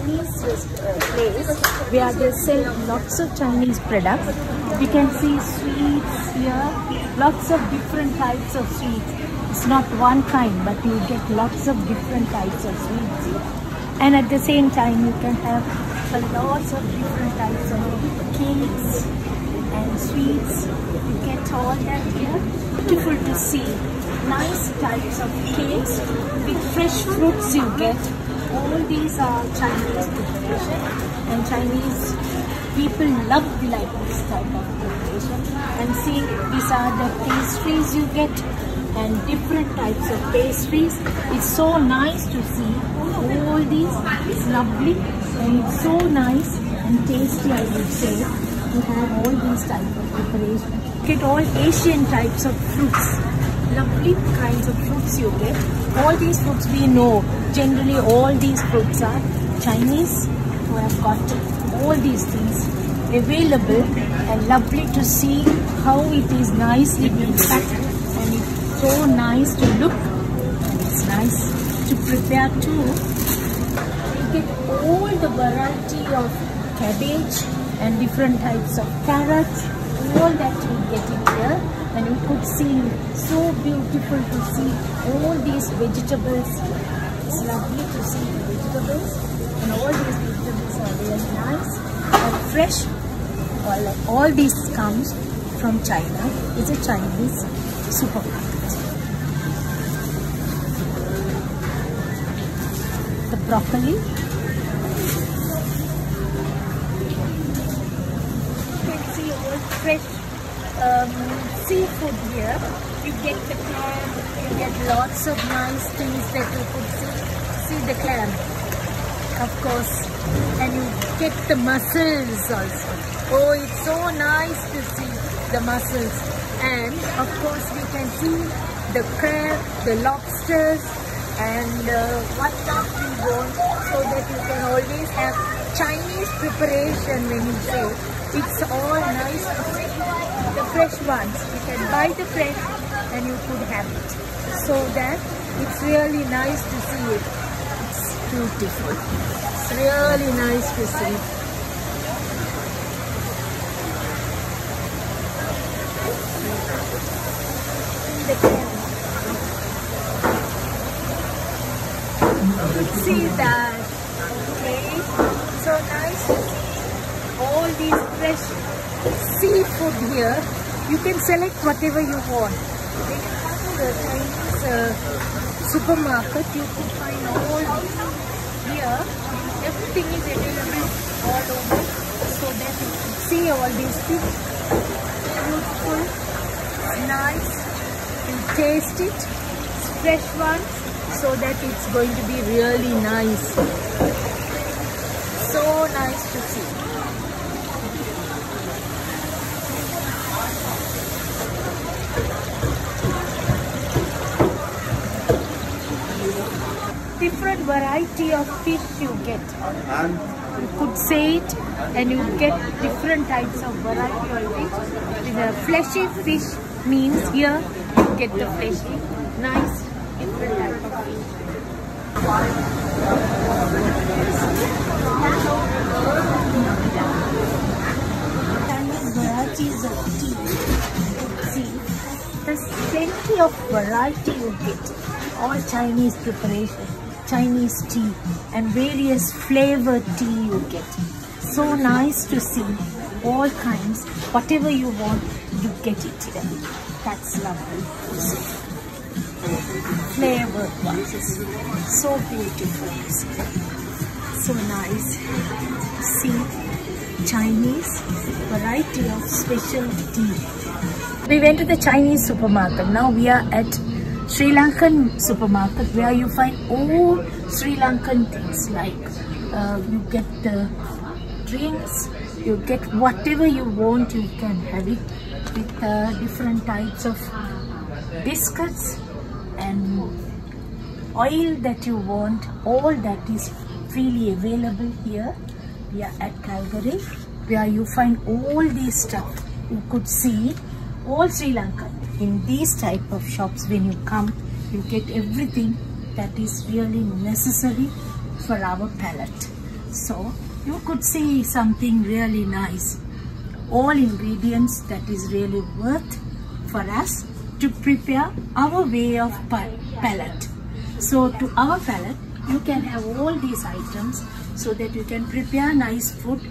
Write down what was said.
Chinese place where they sell lots of Chinese products. You can see sweets here, lots of different types of sweets. It's not one kind, but you get lots of different types of sweets here. And at the same time, you can have lots of different types of cakes and sweets. You get all that here. Beautiful to see. Nice types of cakes with fresh fruits you get. All these are Chinese preparation, and Chinese people love like this type of preparation. And see, these are the pastries you get, and different types of pastries. It's so nice to see all these. It's lovely and it's so nice and tasty, I would say, to have all these types of preparation. Get all Asian types of fruits. Lovely kinds of fruits you get. All these fruits we know. Generally all these fruits are Chinese who have got all these things available, and lovely to see how it is nicely being packed, and it's so nice to look. It's nice to prepare too. You get all the variety of cabbage and different types of carrots. All that you get in here, and you could see, so beautiful to see all these vegetables. It's lovely to see the vegetables, and all these vegetables are really nice and fresh. All this comes from China. It's a Chinese supermarket. The broccoli. Fresh seafood here. You get the clam, you get lots of nice things that you could see the clam, of course, and you get the mussels also. Oh, it's so nice to see the mussels, and of course we can see the crab, the lobsters, and what not we want, so that you can always have Chinese preparation when you say. It's all nice to see the fresh ones. You can buy the fresh and you could have it. So that it's really nice to see it. It's beautiful. It's really nice to see. See that. Okay. So nice to see all these fresh seafood here. You can select whatever you want. When you come to the Chinese supermarket, you could find all these here. Everything is available all over, so that you can see all these things. Beautiful, nice. You taste it. It's fresh ones, so that it's going to be really nice. So nice to see. Different variety of fish you get. You could say it, and you get different types of variety of fish. The fleshy fish means here you get the fleshy, nice, different type of fish. Varieties of tea. See, there's plenty of variety you get. All Chinese preparation, Chinese tea, and various flavored tea you get. So nice to see all kinds. Whatever you want, you get it here. That's lovely to see. Flavored ones. So beautiful. So nice. See Chinese variety of special tea. We went to the Chinese supermarket. Now we are at Sri Lankan supermarket, where you find all Sri Lankan things, like you get the drinks, you get whatever you want, you can have it, with different types of biscuits and oil that you want. All that is freely available here. We are at Calgary, where you find all these stuff. You could see all Sri Lankan. In these type of shops, when you come, you get everything that is really necessary for our palate. So you could see something really nice. All ingredients that is really worth for us to prepare our way of palate. So to our palate, you can have all these items so that you can prepare nice food